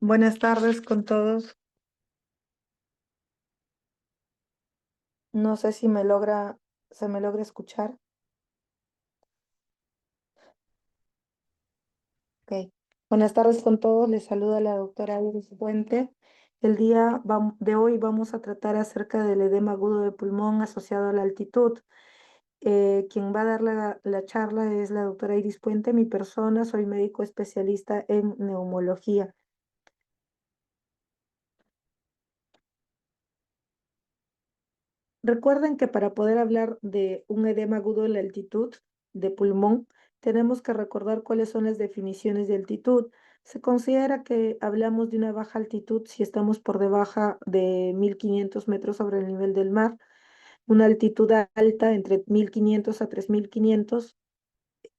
Buenas tardes con todos. No sé si se me logra escuchar. Ok. Buenas tardes con todos. Les saluda la doctora Iris Puente. El día de hoy vamos a tratar acerca del edema agudo de pulmón asociado a la altitud. Quien va a dar la charla es la doctora Iris Puente, mi persona. Soy médico especialista en neumología. Recuerden que para poder hablar de un edema agudo en la altitud de pulmón, tenemos que recordar cuáles son las definiciones de altitud. Se considera que hablamos de una baja altitud si estamos por debajo de 1500 metros sobre el nivel del mar, una altitud alta entre 1500 a 3500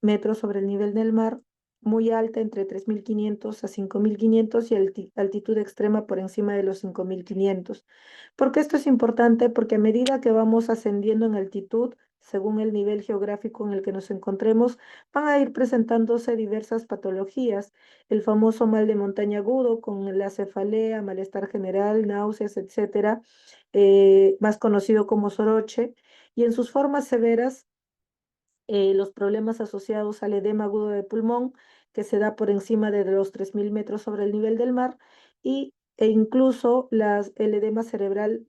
metros sobre el nivel del mar, muy alta entre 3500 a 5500 y altitud extrema por encima de los 5500. ¿Por qué esto es importante? Porque a medida que vamos ascendiendo en altitud, según el nivel geográfico en el que nos encontremos, van a ir presentándose diversas patologías. El famoso mal de montaña agudo con la cefalea, malestar general, náuseas, etcétera, más conocido como soroche, y en sus formas severas los problemas asociados al edema agudo de pulmón, que se da por encima de los 3000 metros sobre el nivel del mar, e incluso el edema cerebral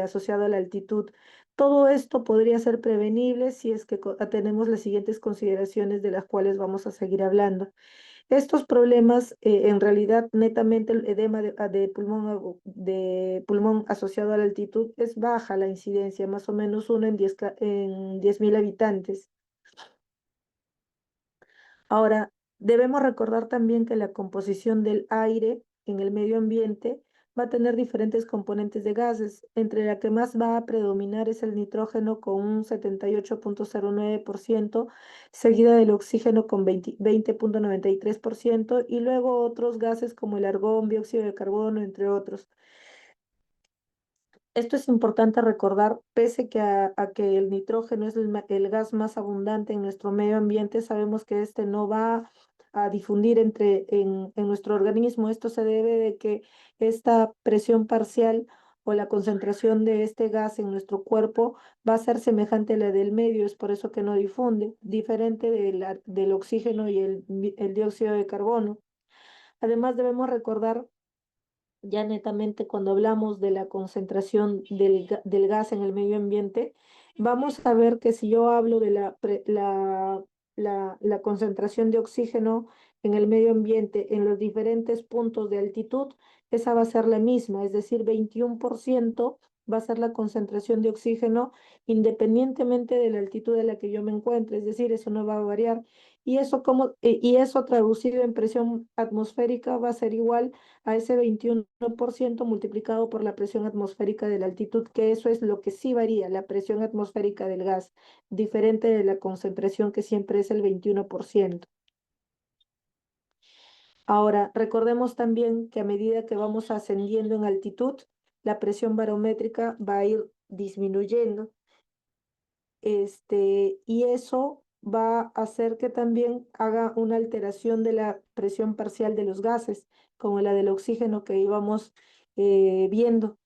asociado a la altitud. Todo esto podría ser prevenible si es que tenemos las siguientes consideraciones de las cuales vamos a seguir hablando. Estos problemas, en realidad, netamente el edema de pulmón asociado a la altitud es baja la incidencia, más o menos uno en 10.000 habitantes. Ahora, debemos recordar también que la composición del aire en el medio ambiente va a tener diferentes componentes de gases, entre la que más va a predominar es el nitrógeno con un 78,09%, seguida del oxígeno con 20,93% y luego otros gases como el argón, dióxido de carbono, entre otros. Esto es importante recordar, pese a que el nitrógeno es el gas más abundante en nuestro medio ambiente, sabemos que este no va a difundir en nuestro organismo. Esto se debe de que esta presión parcial o la concentración de este gas en nuestro cuerpo va a ser semejante a la del medio, es por eso que no difunde, diferente del oxígeno y el dióxido de carbono. Además, debemos recordar ya netamente cuando hablamos de la concentración del gas en el medio ambiente, vamos a ver que si yo hablo de la concentración de oxígeno en el medio ambiente en los diferentes puntos de altitud, esa va a ser la misma, es decir, 21% va a ser la concentración de oxígeno independientemente de la altitud de la que yo me encuentre, es decir, eso no va a variar. Y eso traducido en presión atmosférica va a ser igual a ese 21% multiplicado por la presión atmosférica de la altitud, que eso es lo que sí varía, la presión atmosférica del gas, diferente de la concentración que siempre es el 21%. Ahora, recordemos también que a medida que vamos ascendiendo en altitud, la presión barométrica va a ir disminuyendo, y eso va a hacer que también haga una alteración de la presión parcial de los gases, como la del oxígeno que íbamos viendo.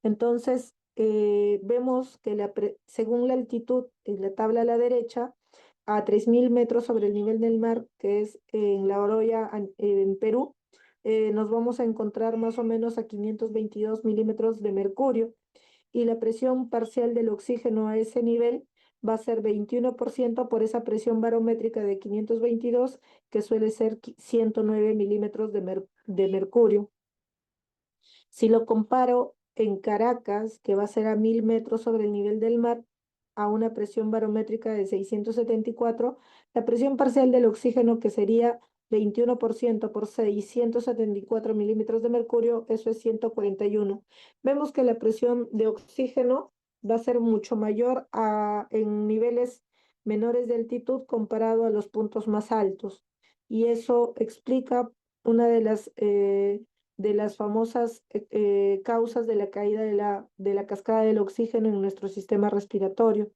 Entonces, vemos que según la altitud, en la tabla a la derecha, a 3000 metros sobre el nivel del mar, que es en La Oroya, en Perú, nos vamos a encontrar más o menos a 522 milímetros de mercurio y la presión parcial del oxígeno a ese nivel va a ser 21% por esa presión barométrica de 522, que suele ser 109 milímetros de mercurio. Si lo comparo en Caracas, que va a ser a 1000 metros sobre el nivel del mar, a una presión barométrica de 674, la presión parcial del oxígeno, que sería 21% por 674 milímetros de mercurio, eso es 141. Vemos que la presión de oxígeno va a ser mucho mayor en niveles menores de altitud comparado a los puntos más altos. Y eso explica una de las famosas causas de la caída de la cascada del oxígeno en nuestro sistema respiratorio.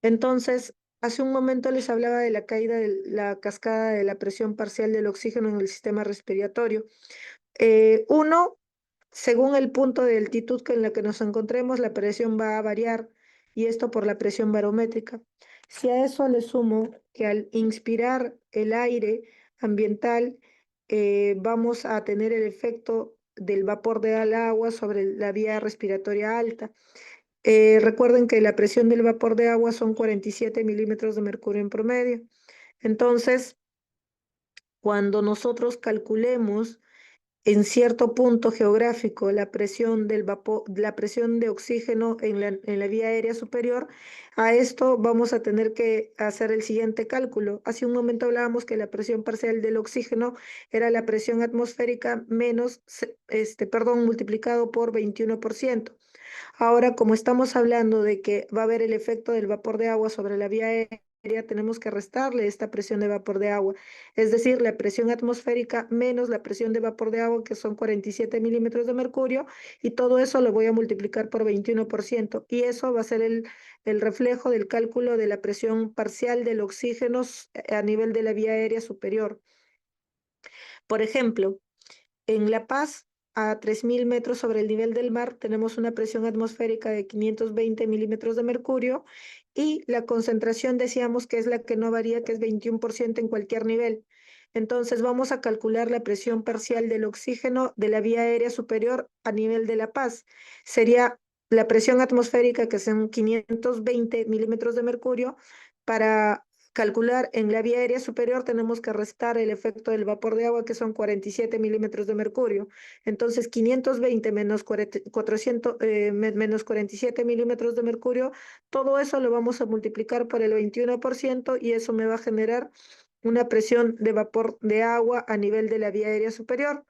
Entonces, Hace un momento les hablaba de la caída de la cascada de la presión parcial del oxígeno en el sistema respiratorio. Uno, según el punto de altitud en la que nos encontremos, la presión va a variar y esto por la presión barométrica. Si a eso le sumo que al inspirar el aire ambiental, vamos a tener el efecto del vapor del agua sobre la vía respiratoria alta. Recuerden que la presión del vapor de agua son 47 milímetros de mercurio en promedio. Entonces, cuando nosotros calculemos en cierto punto geográfico la presión del vapor, la presión de oxígeno en la vía aérea superior, a esto vamos a tener que hacer el siguiente cálculo. Hace un momento hablábamos que la presión parcial del oxígeno era la presión atmosférica menos, perdón, multiplicado por 21%. Ahora, como estamos hablando de que va a haber el efecto del vapor de agua sobre la vía aérea, tenemos que restarle esta presión de vapor de agua, es decir, la presión atmosférica menos la presión de vapor de agua, que son 47 milímetros de mercurio, y todo eso lo voy a multiplicar por 21%, y eso va a ser el reflejo del cálculo de la presión parcial del oxígeno a nivel de la vía aérea superior. Por ejemplo, en La Paz, a 3.000 metros sobre el nivel del mar, tenemos una presión atmosférica de 520 milímetros de mercurio y la concentración decíamos que es la que no varía, que es 21% en cualquier nivel. Entonces vamos a calcular la presión parcial del oxígeno de la vía aérea superior a nivel de La Paz. Sería la presión atmosférica, que son 520 milímetros de mercurio, para calcular en la vía aérea superior tenemos que restar el efecto del vapor de agua, que son 47 milímetros de mercurio. Entonces, 520 menos 400, menos 47 milímetros de mercurio, todo eso lo vamos a multiplicar por el 21% y eso me va a generar una presión de vapor de agua a nivel de la vía aérea superior.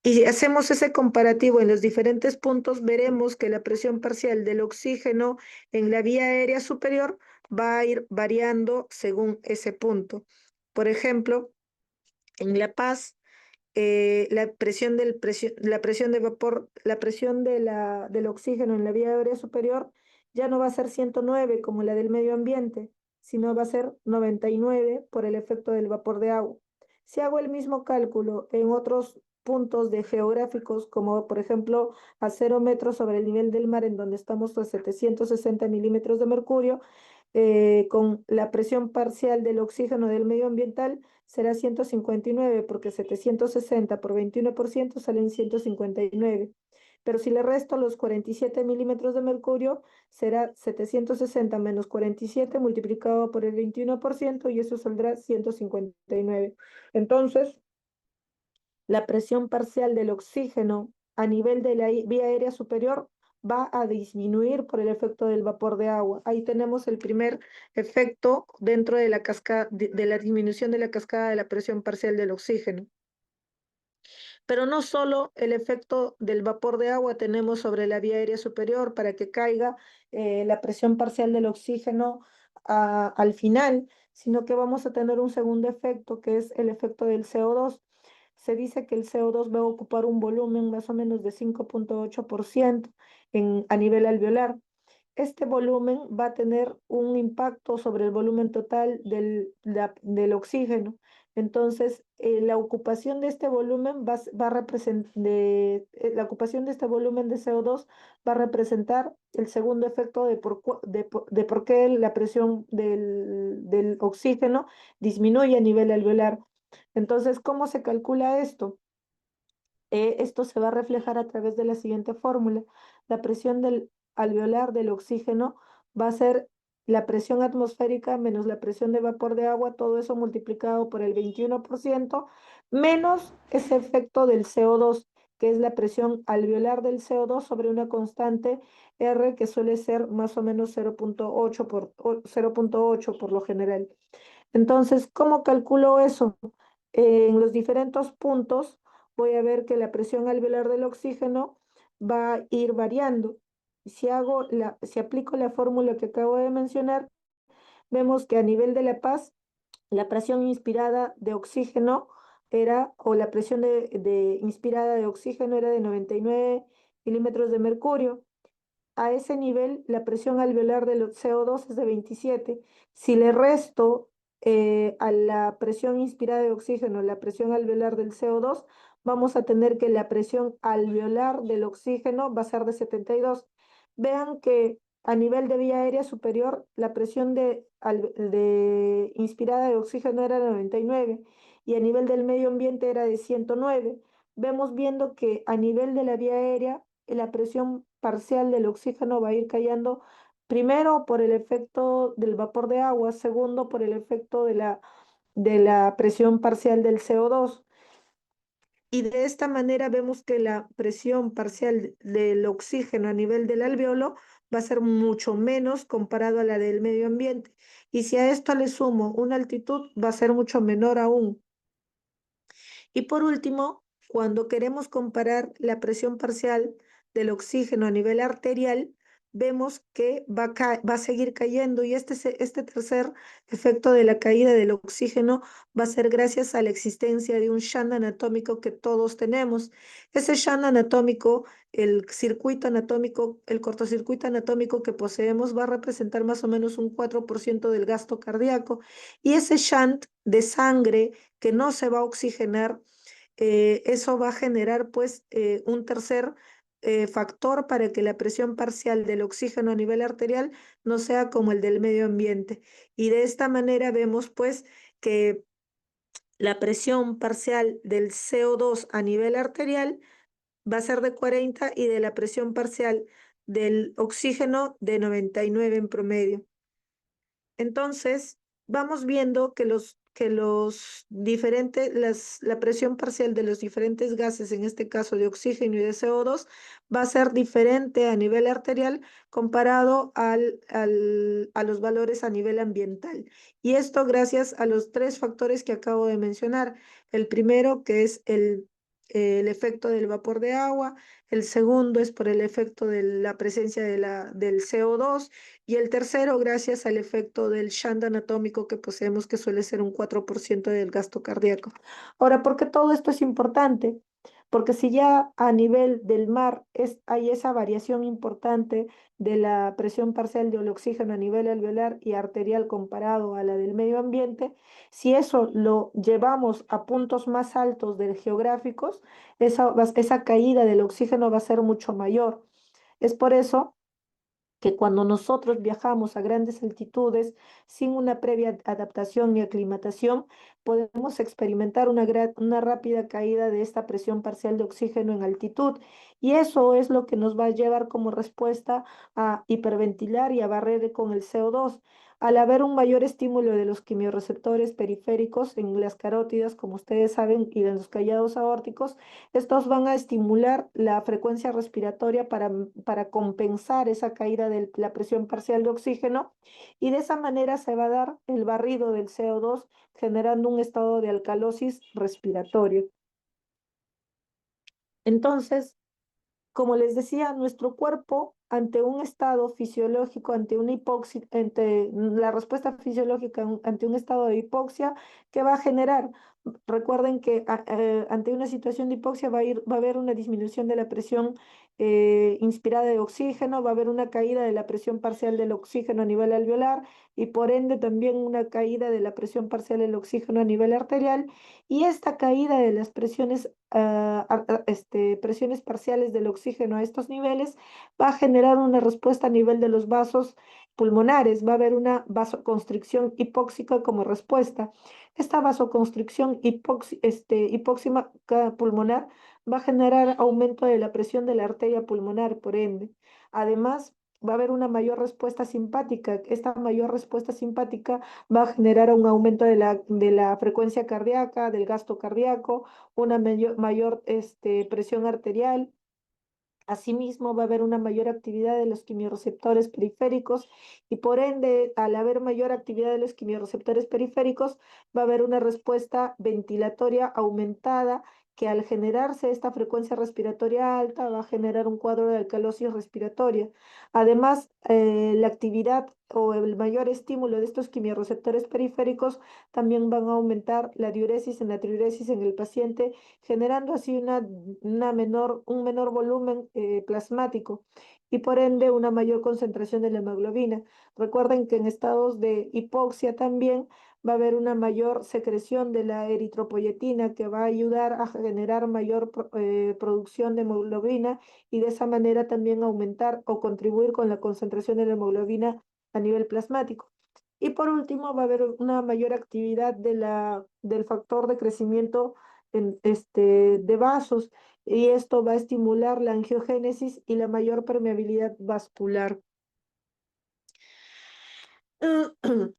Y si hacemos ese comparativo en los diferentes puntos, veremos que la presión parcial del oxígeno en la vía aérea superior va a ir variando según ese punto. Por ejemplo, en La Paz, la presión de vapor, la presión del oxígeno en la vía aérea superior ya no va a ser 109 como la del medio ambiente, sino va a ser 99 por el efecto del vapor de agua. Si hago el mismo cálculo en otros puntos de geográficos, como por ejemplo a 0 metros sobre el nivel del mar, en donde estamos a 760 milímetros de mercurio, con la presión parcial del oxígeno del medio ambiental será 159, porque 760 por 21% salen 159. Pero si le resto los 47 milímetros de mercurio, será 760 menos 47 multiplicado por el 21% y eso saldrá 159. Entonces, la presión parcial del oxígeno a nivel de la vía aérea superior va a disminuir por el efecto del vapor de agua. Ahí tenemos el primer efecto dentro de la cascada, de la disminución de la cascada de la presión parcial del oxígeno. Pero no solo el efecto del vapor de agua tenemos sobre la vía aérea superior para que caiga la presión parcial del oxígeno al final, sino que vamos a tener un segundo efecto, que es el efecto del CO2. Se dice que el CO2 va a ocupar un volumen más o menos de 5,8% a nivel alveolar. Este volumen va a tener un impacto sobre el volumen total del oxígeno. Entonces, la ocupación de este volumen va a representar, la ocupación de este volumen de CO2 va a representar el segundo efecto de por qué la presión del oxígeno disminuye a nivel alveolar. Entonces, ¿cómo se calcula esto? Esto se va a reflejar a través de la siguiente fórmula. La presión del alveolar del oxígeno va a ser la presión atmosférica menos la presión de vapor de agua, todo eso multiplicado por el 21%, menos ese efecto del CO2, que es la presión alveolar del CO2 sobre una constante R, que suele ser más o menos 0,8 por lo general. Entonces, ¿cómo calculo eso? En los diferentes puntos voy a ver que la presión alveolar del oxígeno va a ir variando. Si aplico la fórmula que acabo de mencionar, vemos que a nivel de La Paz, la presión inspirada de oxígeno o la presión inspirada de oxígeno era de 99 milímetros de mercurio. a ese nivel la presión alveolar del CO2 es de 27. Si le resto a la presión inspirada de oxígeno la presión alveolar del CO2, vamos a tener que la presión alveolar del oxígeno va a ser de 72. Vean que a nivel de vía aérea superior, la presión de inspirada de oxígeno era de 99 y a nivel del medio ambiente era de 109. Vemos viendo que a nivel de la vía aérea, la presión parcial del oxígeno va a ir cayendo, primero por el efecto del vapor de agua, segundo por el efecto de la presión parcial del CO2. Y de esta manera vemos que la presión parcial del oxígeno a nivel del alveolo va a ser mucho menos comparado a la del medio ambiente. Y si a esto le sumo una altitud, va a ser mucho menor aún. Y por último, cuando queremos comparar la presión parcial del oxígeno a nivel arterial, vemos que va a seguir cayendo y este tercer efecto de la caída del oxígeno va a ser gracias a la existencia de un shunt anatómico que todos tenemos. Ese shunt anatómico, el circuito anatómico, el cortocircuito anatómico que poseemos va a representar más o menos un 4% del gasto cardíaco y ese shunt de sangre que no se va a oxigenar, eso va a generar pues un tercer factor para que la presión parcial del oxígeno a nivel arterial no sea como el del medio ambiente. Y de esta manera vemos pues que la presión parcial del CO2 a nivel arterial va a ser de 40 y de la presión parcial del oxígeno de 99 en promedio. Entonces, vamos viendo que los diferentes, la presión parcial de los diferentes gases, en este caso de oxígeno y de CO2, va a ser diferente a nivel arterial comparado a los valores a nivel ambiental. Y esto gracias a los tres factores que acabo de mencionar. El primero, que es el efecto del vapor de agua. El segundo es por el efecto de la presencia del CO2 y el tercero, gracias al efecto del shunt anatómico que poseemos, que suele ser un 4% del gasto cardíaco. Ahora, ¿por qué todo esto es importante? Porque si ya a nivel del mar hay esa variación importante de la presión parcial del oxígeno a nivel alveolar y arterial comparado a la del medio ambiente, si eso lo llevamos a puntos más altos del geográficos, esa caída del oxígeno va a ser mucho mayor. Es por eso que cuando nosotros viajamos a grandes altitudes sin una previa adaptación y aclimatación, podemos experimentar una rápida caída de esta presión parcial de oxígeno en altitud. Y eso es lo que nos va a llevar como respuesta a hiperventilar y a barrer con el CO2. Al haber un mayor estímulo de los quimiorreceptores periféricos en las carótidas, como ustedes saben, y en los callados aórticos, estos van a estimular la frecuencia respiratoria para compensar esa caída de la presión parcial de oxígeno y de esa manera se va a dar el barrido del CO2 generando un estado de alcalosis respiratorio. Entonces, como les decía, nuestro cuerpo ante un estado fisiológico, ante una hipoxia, ante la respuesta fisiológica ante un estado de hipoxia, ¿qué va a generar? Recuerden que ante una situación de hipoxia va a haber una disminución de la presión inspirada de oxígeno, va a haber una caída de la presión parcial del oxígeno a nivel alveolar y por ende también una caída de la presión parcial del oxígeno a nivel arterial. Y esta caída de las presiones parciales del oxígeno a estos niveles va a generar una respuesta a nivel de los vasos pulmonares, va a haber una vasoconstricción hipóxica como respuesta. Esta vasoconstricción hipóxica pulmonar va a generar aumento de la presión de la arteria pulmonar, por ende. Además, va a haber una mayor respuesta simpática. Esta mayor respuesta simpática va a generar un aumento de la frecuencia cardíaca, del gasto cardíaco, una mayor presión arterial. Asimismo, va a haber una mayor actividad de los quimiorreceptores periféricos y por ende, al haber mayor actividad de los quimiorreceptores periféricos, va a haber una respuesta ventilatoria aumentada que al generarse esta frecuencia respiratoria alta va a generar un cuadro de alcalosis respiratoria. Además, la actividad o el mayor estímulo de estos quimiorreceptores periféricos también van a aumentar la diuresis y natriuresis en el paciente, generando así un menor volumen plasmático y por ende una mayor concentración de la hemoglobina. Recuerden que en estados de hipoxia también va a haber una mayor secreción de la eritropoyetina que va a ayudar a generar mayor producción de hemoglobina y de esa manera también aumentar o contribuir con la concentración de la hemoglobina a nivel plasmático. Y por último, va a haber una mayor actividad del factor de crecimiento de vasos y esto va a estimular la angiogénesis y la mayor permeabilidad vascular.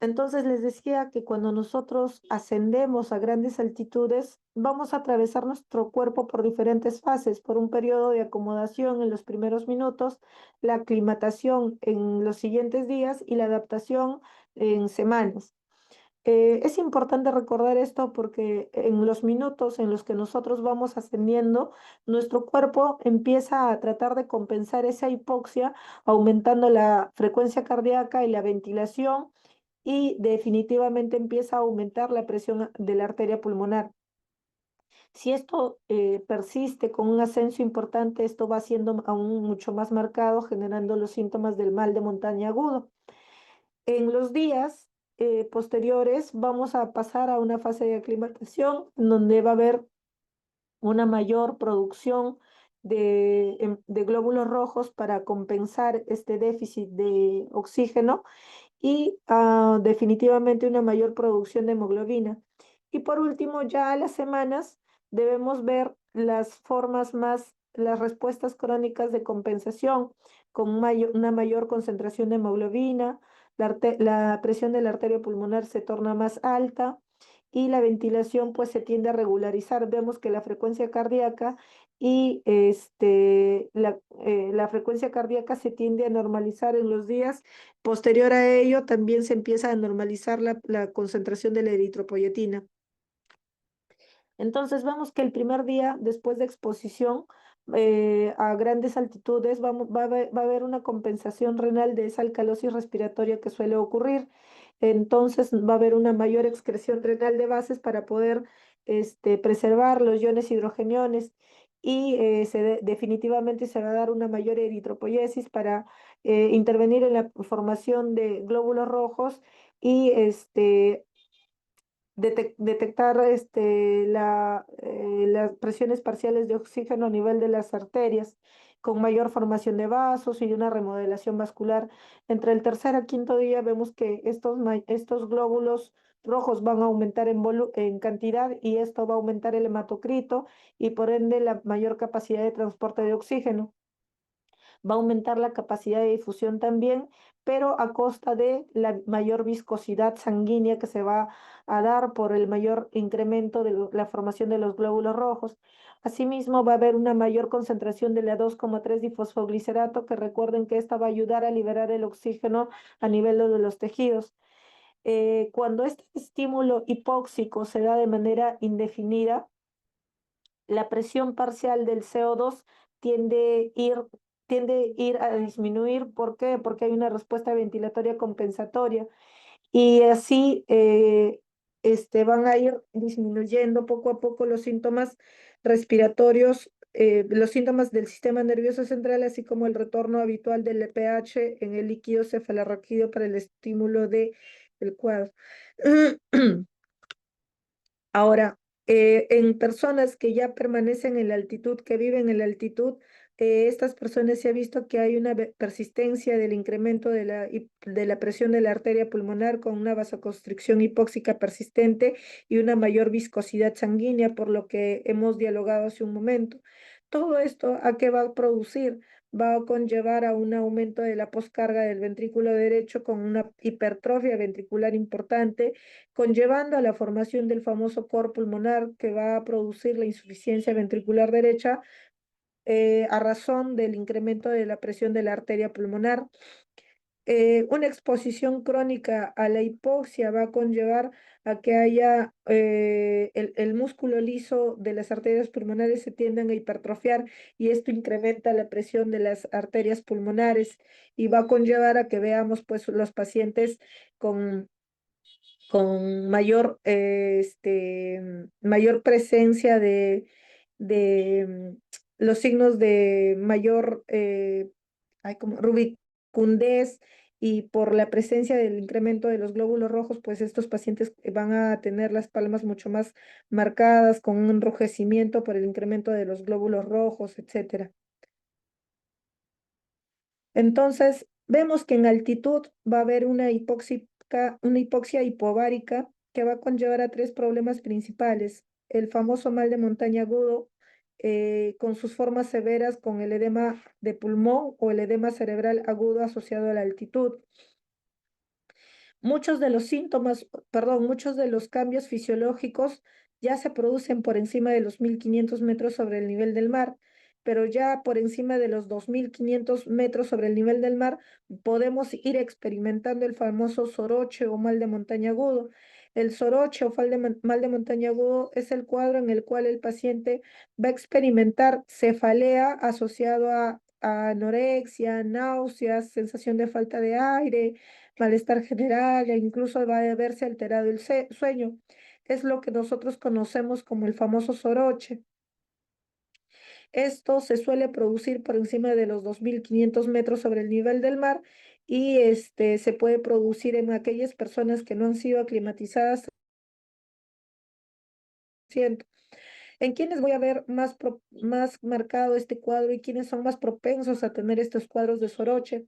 Entonces les decía que cuando nosotros ascendemos a grandes altitudes, vamos a atravesar nuestro cuerpo por diferentes fases, por un periodo de acomodación en los primeros minutos, la aclimatación en los siguientes días y la adaptación en semanas. Es importante recordar esto porque en los minutos en los que nosotros vamos ascendiendo, nuestro cuerpo empieza a tratar de compensar esa hipoxia, aumentando la frecuencia cardíaca y la ventilación, y definitivamente empieza a aumentar la presión de la arteria pulmonar. Si esto persiste con un ascenso importante, esto va siendo aún mucho más marcado, generando los síntomas del mal de montaña agudo. En los días posteriores vamos a pasar a una fase de aclimatación en donde va a haber una mayor producción de glóbulos rojos para compensar este déficit de oxígeno y definitivamente una mayor producción de hemoglobina. Y por último, ya a las semanas debemos ver las respuestas crónicas de compensación con una mayor concentración de hemoglobina, la presión de la arteria pulmonar se torna más alta y la ventilación pues se tiende a regularizar. Vemos que la frecuencia cardíaca y la frecuencia cardíaca se tiende a normalizar en los días. Posterior a ello, también se empieza a normalizar la concentración de la eritropoyetina. Entonces vemos que el primer día después de exposición a grandes altitudes va a haber una compensación renal de esa alcalosis respiratoria que suele ocurrir. Entonces va a haber una mayor excreción renal de bases para poder preservar los iones hidrogeniones y definitivamente se va a dar una mayor eritropoyesis para intervenir en la formación de glóbulos rojos y detectar las presiones parciales de oxígeno a nivel de las arterias, con mayor formación de vasos y una remodelación vascular. Entre el tercer a quinto día vemos que estos glóbulos rojos van a aumentar en cantidad y esto va a aumentar el hematocrito y por ende la mayor capacidad de transporte de oxígeno. Va a aumentar la capacidad de difusión también, pero a costa de la mayor viscosidad sanguínea que se va a dar por el mayor incremento de la formación de los glóbulos rojos. Asimismo, va a haber una mayor concentración de la 2,3-difosfoglicerato, que recuerden que esta va a ayudar a liberar el oxígeno a nivel de los tejidos. Cuando este estímulo hipóxico se da de manera indefinida, la presión parcial del CO2 tiende a ir, tiende a ir a disminuir. ¿Por qué? Porque hay una respuesta ventilatoria compensatoria y así van a ir disminuyendo poco a poco los síntomas respiratorios, los síntomas del sistema nervioso central, así como el retorno habitual del pH en el líquido cefalorraquídeo para el estímulo del cuadro. Ahora, en personas que ya permanecen en la altitud, que viven en la altitud, estas personas se ha visto que hay una persistencia del incremento de la presión de la arteria pulmonar con una vasoconstricción hipóxica persistente y una mayor viscosidad sanguínea, por lo que hemos dialogado hace un momento. Todo esto, ¿a qué va a producir? Va a conllevar a un aumento de la poscarga del ventrículo derecho con una hipertrofia ventricular importante, conllevando a la formación del famoso cor pulmonar que va a producir la insuficiencia ventricular derecha a razón del incremento de la presión de la arteria pulmonar. Una exposición crónica a la hipoxia va a conllevar a que haya el músculo liso de las arterias pulmonares se tiendan a hipertrofiar y esto incrementa la presión de las arterias pulmonares y va a conllevar a que veamos pues los pacientes con mayor, mayor presencia de los signos de mayor como rubicundez y por la presencia del incremento de los glóbulos rojos, pues estos pacientes van a tener las palmas mucho más marcadas, con un enrojecimiento por el incremento de los glóbulos rojos, etcétera. Entonces, vemos que en altitud va a haber una hipoxia hipovárica que va a conllevar a tres problemas principales. El famoso mal de montaña agudo, con sus formas severas, con el edema de pulmón o el edema cerebral agudo asociado a la altitud. Muchos de los síntomas, perdón, muchos de los cambios fisiológicos ya se producen por encima de los 1500 metros sobre el nivel del mar, pero ya por encima de los 2500 metros sobre el nivel del mar podemos ir experimentando el famoso soroche o mal de montaña agudo. El soroche o mal de montaña agudo es el cuadro en el cual el paciente va a experimentar cefalea asociado a anorexia, náuseas, sensación de falta de aire, malestar general e incluso va a verse alterado el sueño. Es lo que nosotros conocemos como el famoso soroche. Esto se suele producir por encima de los 2500 metros sobre el nivel del mar y se puede producir en aquellas personas que no han sido aclimatizadas. ¿En quiénes voy a ver más marcado este cuadro y quiénes son más propensos a tener estos cuadros de soroche?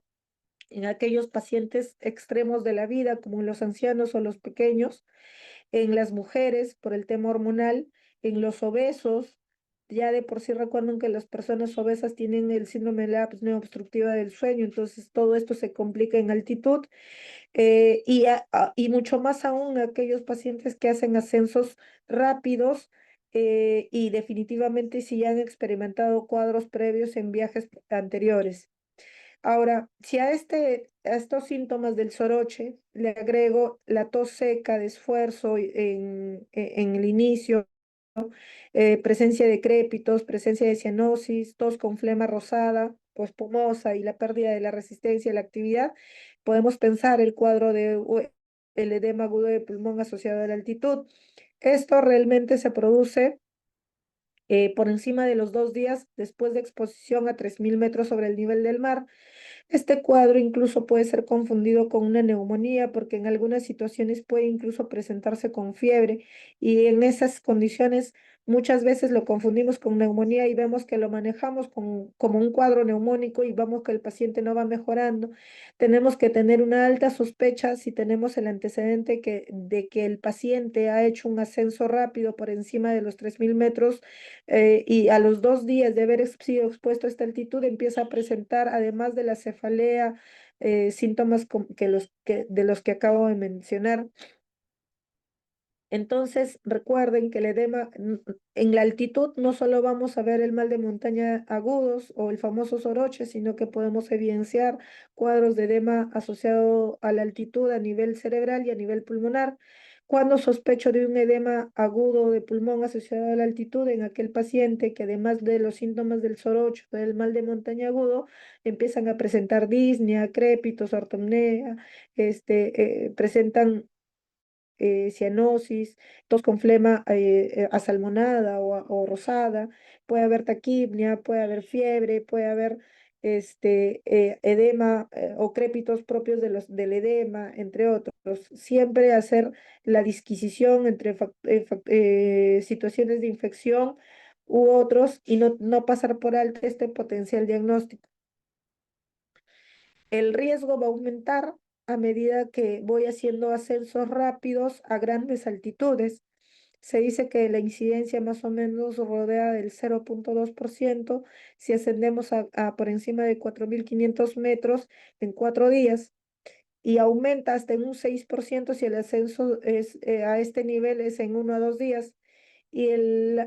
En aquellos pacientes extremos de la vida, como en los ancianos o los pequeños, en las mujeres por el tema hormonal, en los obesos, ya de por sí recuerden que las personas obesas tienen el síndrome de la apnea obstructiva del sueño, entonces todo esto se complica en altitud y mucho más aún aquellos pacientes que hacen ascensos rápidos y definitivamente si ya han experimentado cuadros previos en viajes anteriores. Ahora, si a estos síntomas del soroche le agrego la tos seca de esfuerzo en el inicio, presencia de crépitos, presencia de cianosis, tos con flema rosada, pospumosa y la pérdida de la resistencia a la actividad, podemos pensar el cuadro de el edema agudo de pulmón asociado a la altitud. Esto realmente se produce por encima de los 2 días después de exposición a 3000 metros sobre el nivel del mar. Este cuadro incluso puede ser confundido con una neumonía porque en algunas situaciones puede incluso presentarse con fiebre y en esas condiciones muchas veces lo confundimos con neumonía y vemos que lo manejamos como un cuadro neumónico y vemos que el paciente no va mejorando. Tenemos que tener una alta sospecha si tenemos el antecedente de que el paciente ha hecho un ascenso rápido por encima de los 3000 metros y a los 2 días de haber sido expuesto a esta altitud empieza a presentar, además de la cefalea, síntomas de los que acabo de mencionar. Entonces, recuerden que el edema en la altitud no solo vamos a ver el mal de montaña agudos o el famoso soroche, sino que podemos evidenciar cuadros de edema asociado a la altitud a nivel cerebral y a nivel pulmonar. Cuando sospecho de un edema agudo de pulmón asociado a la altitud en aquel paciente que además de los síntomas del soroche o del mal de montaña agudo, empiezan a presentar disnea, crépitos, ortopnea, presentan cianosis, tos con flema asalmonada o rosada, puede haber taquipnia, puede haber fiebre, puede haber edema o crépitos propios del edema, entre otros. Siempre hacer la disquisición entre situaciones de infección u otros y no pasar por alto este potencial diagnóstico. El riesgo va a aumentar a medida que voy haciendo ascensos rápidos a grandes altitudes. Se dice que la incidencia más o menos rodea del 0,2% si ascendemos a por encima de 4500 metros en 4 días y aumenta hasta en un 6% si el ascenso a este nivel es en 1 a 2 días y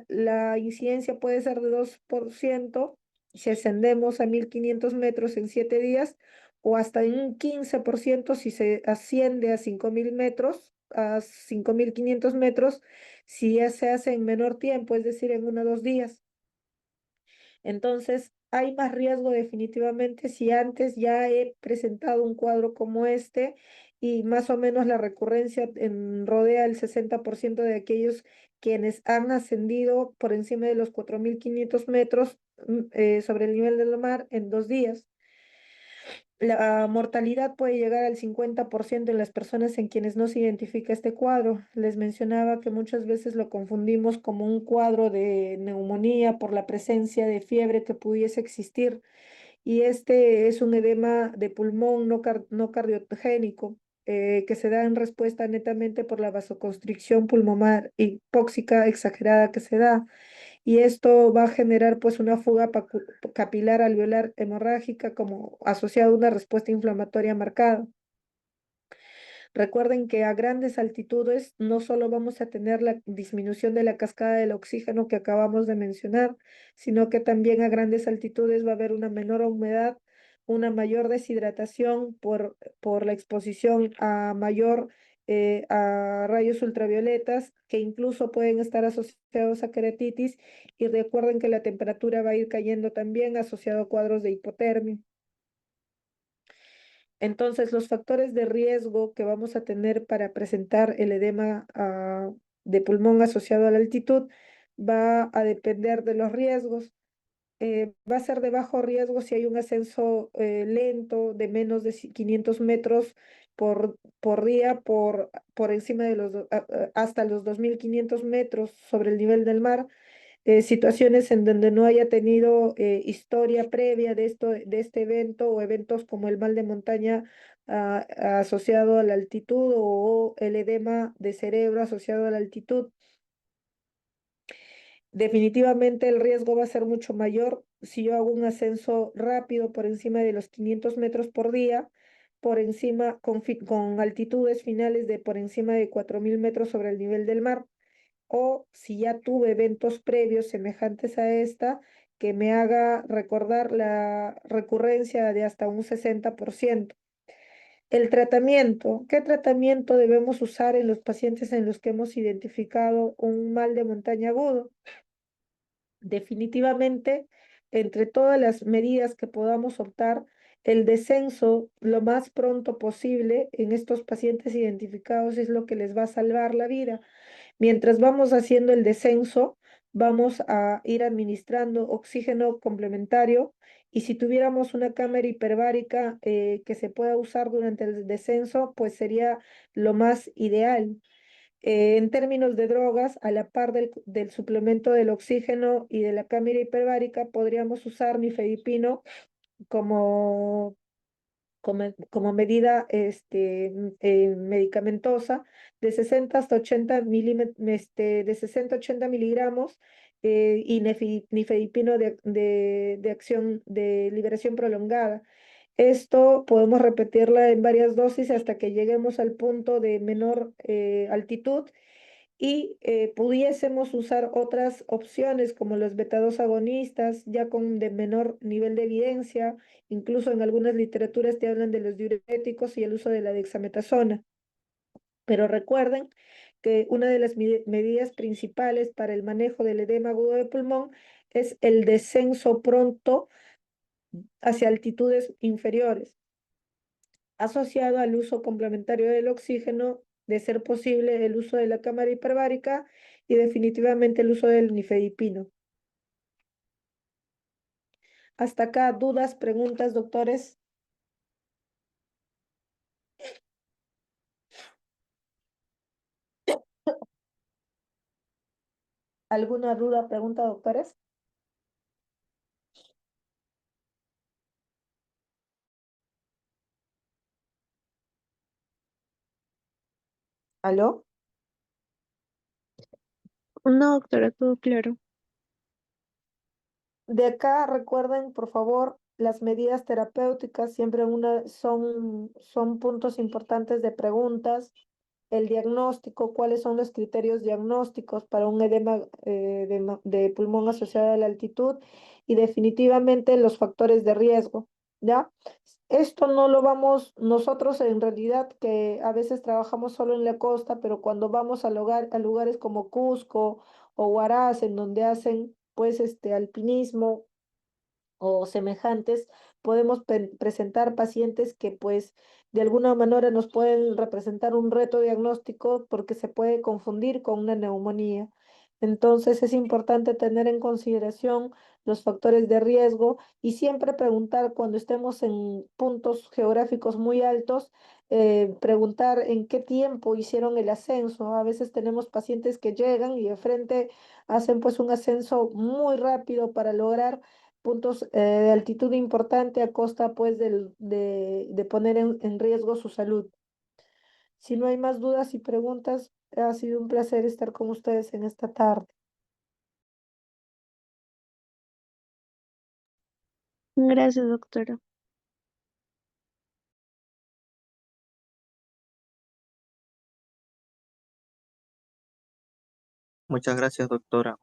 la incidencia puede ser de 2% si ascendemos a 1500 metros en 7 días o hasta en un 15% si se asciende a 5.000 metros, a 5.500 metros, si ya se hace en menor tiempo, es decir, en 1 o 2 días. Entonces, hay más riesgo definitivamente si antes ya he presentado un cuadro como este y más o menos la recurrencia rodea el 60% de aquellos quienes han ascendido por encima de los 4.500 metros sobre el nivel del mar en 2 días. La mortalidad puede llegar al 50% en las personas en quienes no se identifica este cuadro. Les mencionaba que muchas veces lo confundimos como un cuadro de neumonía por la presencia de fiebre que pudiese existir. Y este es un edema de pulmón no cardiogénico, que se da en respuesta netamente por la vasoconstricción pulmonar hipóxica exagerada que se da, y esto va a generar pues una fuga capilar alveolar hemorrágica como asociada a una respuesta inflamatoria marcada. Recuerden que a grandes altitudes no solo vamos a tener la disminución de la cascada del oxígeno que acabamos de mencionar, sino que también a grandes altitudes va a haber una menor humedad, una mayor deshidratación por la exposición a rayos ultravioletas que incluso pueden estar asociados a queratitis, y recuerden que la temperatura va a ir cayendo también asociado a cuadros de hipotermia. Entonces, los factores de riesgo que vamos a tener para presentar el edema de pulmón asociado a la altitud va a depender de los riesgos. Va a ser de bajo riesgo si hay un ascenso lento de menos de 500 metros por día por encima de hasta los 2.500 metros sobre el nivel del mar. Situaciones en donde no haya tenido historia previa de este evento, o eventos como el mal de montaña asociado a la altitud, o el edema de cerebro asociado a la altitud. Definitivamente el riesgo va a ser mucho mayor si yo hago un ascenso rápido por encima de los 500 metros por día, por encima con altitudes finales de por encima de 4.000 metros sobre el nivel del mar, o si ya tuve eventos previos semejantes a esta que me haga recordar la recurrencia de hasta un 60%. El tratamiento, ¿qué tratamiento debemos usar en los pacientes en los que hemos identificado un mal de montaña agudo? Definitivamente, entre todas las medidas que podamos optar, el descenso lo más pronto posible en estos pacientes identificados es lo que les va a salvar la vida. Mientras vamos haciendo el descenso, vamos a ir administrando oxígeno complementario, y si tuviéramos una cámara hiperbárica que se pueda usar durante el descenso, pues sería lo más ideal. En términos de drogas, a la par del suplemento del oxígeno y de la cámara hiperbárica, podríamos usar nifedipino como medida medicamentosa de 60 hasta 80 de 60 a 80 miligramos, y nifedipino de acción de liberación prolongada. Esto podemos repetirla en varias dosis hasta que lleguemos al punto de menor altitud, y pudiésemos usar otras opciones como los beta-2 agonistas, ya con de menor nivel de evidencia. Incluso en algunas literaturas te hablan de los diuréticos y el uso de la dexametasona. Pero recuerden que una de las medidas principales para el manejo del edema agudo de pulmón es el descenso pronto hacia altitudes inferiores, asociado al uso complementario del oxígeno, de ser posible el uso de la cámara hiperbárica y definitivamente el uso del nifedipino. Hasta acá, dudas, preguntas, doctores. ¿Alguna duda, pregunta, doctores? ¿Aló? No, doctora, todo claro. De acá, recuerden, por favor, las medidas terapéuticas siempre son puntos importantes de preguntas. El diagnóstico, cuáles son los criterios diagnósticos para un edema de pulmón asociado a la altitud, y definitivamente los factores de riesgo. ¿ya? Esto no lo vamos nosotros en realidad que a veces trabajamos solo en la costa, pero cuando vamos a lugares como Cusco o Huaraz, en donde hacen pues alpinismo o semejantes, podemos presentar pacientes que pues de alguna manera nos pueden representar un reto diagnóstico porque se puede confundir con una neumonía. Entonces es importante tener en consideración los factores de riesgo y siempre preguntar cuando estemos en puntos geográficos muy altos, preguntar en qué tiempo hicieron el ascenso. A veces tenemos pacientes que llegan y de frente hacen pues un ascenso muy rápido para lograr puntos de altitud importante a costa pues de poner en riesgo su salud. Si no hay más dudas y preguntas, ha sido un placer estar con ustedes en esta tarde. Gracias, doctora. Muchas gracias, doctora.